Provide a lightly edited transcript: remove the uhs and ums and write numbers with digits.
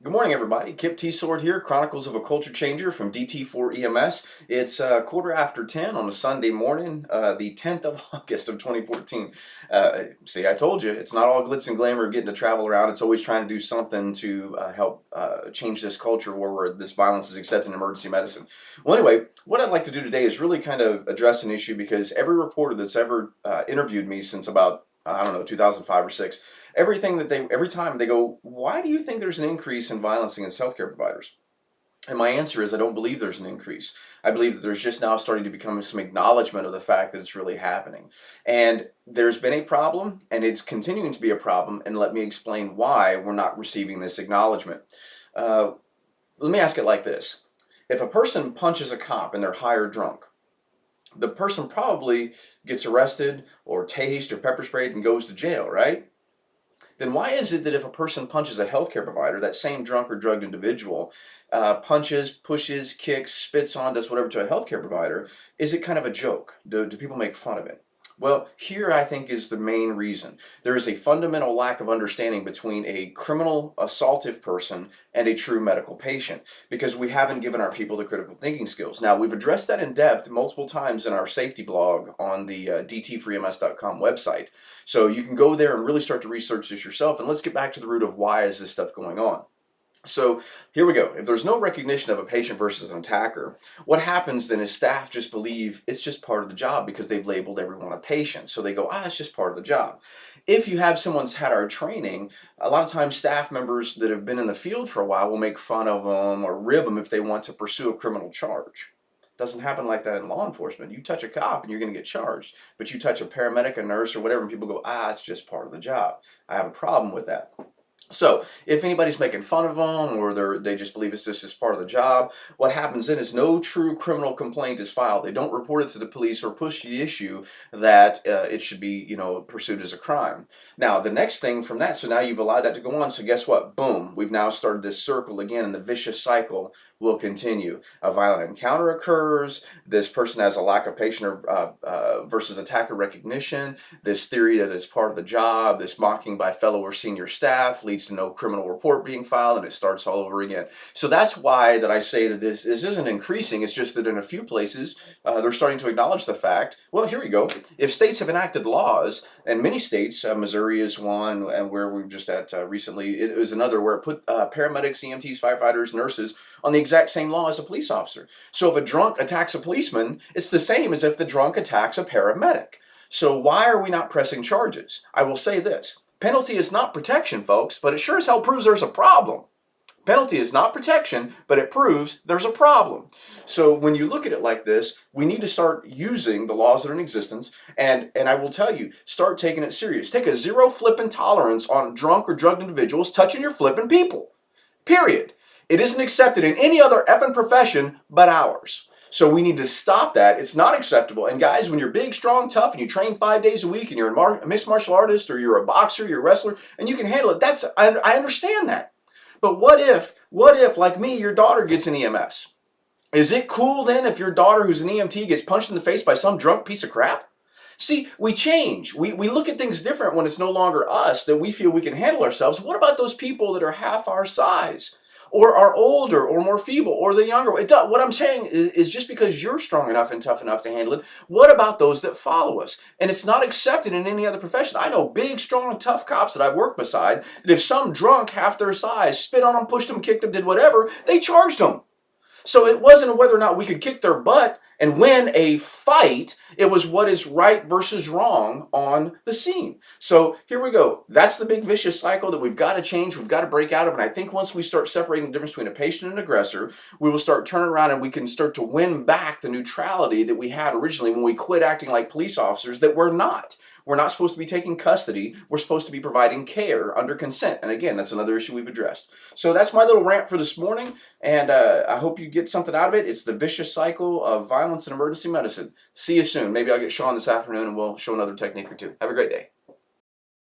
Good morning, everybody. Kip T. Sword here, Chronicles of a Culture Changer from DT4 EMS. It's quarter after 10 on a Sunday morning, the 10th of August of 2014. See, I told you, it's not all glitz and glamour getting to travel around. It's always trying to do something to help change this culture where this violence is accepted in emergency medicine. Well, anyway, what I'd like to do today is really kind of address an issue because every reporter that's ever interviewed me since about, I don't know, 2005 or 6, every time they go, why do you think there's an increase in violence against healthcare providers? And my answer is I don't believe there's an increase. I believe that there's just now starting to become some acknowledgement of the fact that it's really happening. And there's been a problem, and it's continuing to be a problem, and let me explain why we're not receiving this acknowledgement. Let me ask it like this. If a person punches a cop and they're high or drunk, the person probably gets arrested or tased or pepper sprayed and goes to jail, right? Then why is it that if a person punches a healthcare provider, that same drunk or drugged individual punches, pushes, kicks, spits on, does whatever to a healthcare provider, is it kind of a joke? Do people make fun of it? Well, here I think is the main reason. There is a fundamental lack of understanding between a criminal assaultive person and a true medical patient because we haven't given our people the critical thinking skills. Now, we've addressed that in depth multiple times in our safety blog on the dt4ems.com website. So you can go there and really start to research this yourself, and let's get back to the root of why is this stuff going on. So here we go. If there's no recognition of a patient versus an attacker, what happens then is staff just believe it's just part of the job because they've labeled everyone a patient. So they go, it's just part of the job. If you have someone's had our training, a lot of times staff members that have been in the field for a while will make fun of them or rib them if they want to pursue a criminal charge. Doesn't happen like that in law enforcement. You touch a cop and you're going to get charged. But you touch a paramedic, a nurse, or whatever, and people go, it's just part of the job. I have a problem with that. So if anybody's making fun of them or they just believe it's just part of the job, what happens then is no true criminal complaint is filed. They don't report it to the police or push the issue that it should be, pursued as a crime. Now, the next thing from that, so now you've allowed that to go on. So guess what? Boom, we've now started this circle again, and the vicious cycle will continue. A violent encounter occurs. This person has a lack of patient versus attacker recognition. This theory that it's part of the job, this mocking by fellow or senior staff leads to no criminal report being filed, and it starts all over again. So that's why that I say that this isn't increasing. It's just that in a few places they're starting to acknowledge the fact. Well, here we go. If states have enacted laws, and many states, Missouri is one, and where we were just at recently, it was another where it put paramedics, EMTs, firefighters, nurses on the exact same law as a police officer. So if a drunk attacks a policeman, it's the same as if the drunk attacks a paramedic. So why are we not pressing charges? I will say this. Penalty is not protection, folks, but it sure as hell proves there's a problem. Penalty is not protection, but it proves there's a problem. So when you look at it like this, we need to start using the laws that are in existence, and I will tell you, start taking it serious. Take a zero flipping tolerance on drunk or drugged individuals touching your flipping people. Period. It isn't accepted in any other effing profession but ours. So we need to stop that. It's not acceptable. And guys, when you're big, strong, tough, and you train 5 days a week, and you're a mixed martial artist, or you're a boxer, you're a wrestler, and you can handle it, I understand that. But what if, like me, your daughter gets an EMS? Is it cool then if your daughter who's an EMT gets punched in the face by some drunk piece of crap? See, we change. We look at things different when it's no longer us, that we feel we can handle ourselves. What about those people that are half our size? Or are older, or more feeble, or the younger? What I'm saying is just because you're strong enough and tough enough to handle it, what about those that follow us? And it's not accepted in any other profession. I know big, strong, tough cops that I've worked beside that if some drunk half their size spit on them, pushed them, kicked them, did whatever, they charged them. So it wasn't whether or not we could kick their butt and win a fight. It was what is right versus wrong on the scene. So here we go. That's the big vicious cycle that we've got to change. We've got to break out of. And I think once we start separating the difference between a patient and an aggressor, we will start turning around and we can start to win back the neutrality that we had originally when we quit acting like police officers that we're not. We're not supposed to be taking custody. We're supposed to be providing care under consent. And again, that's another issue we've addressed. So that's my little rant for this morning. And I hope you get something out of it. It's the vicious cycle of violence in emergency medicine. See you soon. Maybe I'll get Sean this afternoon and we'll show another technique or two. Have a great day.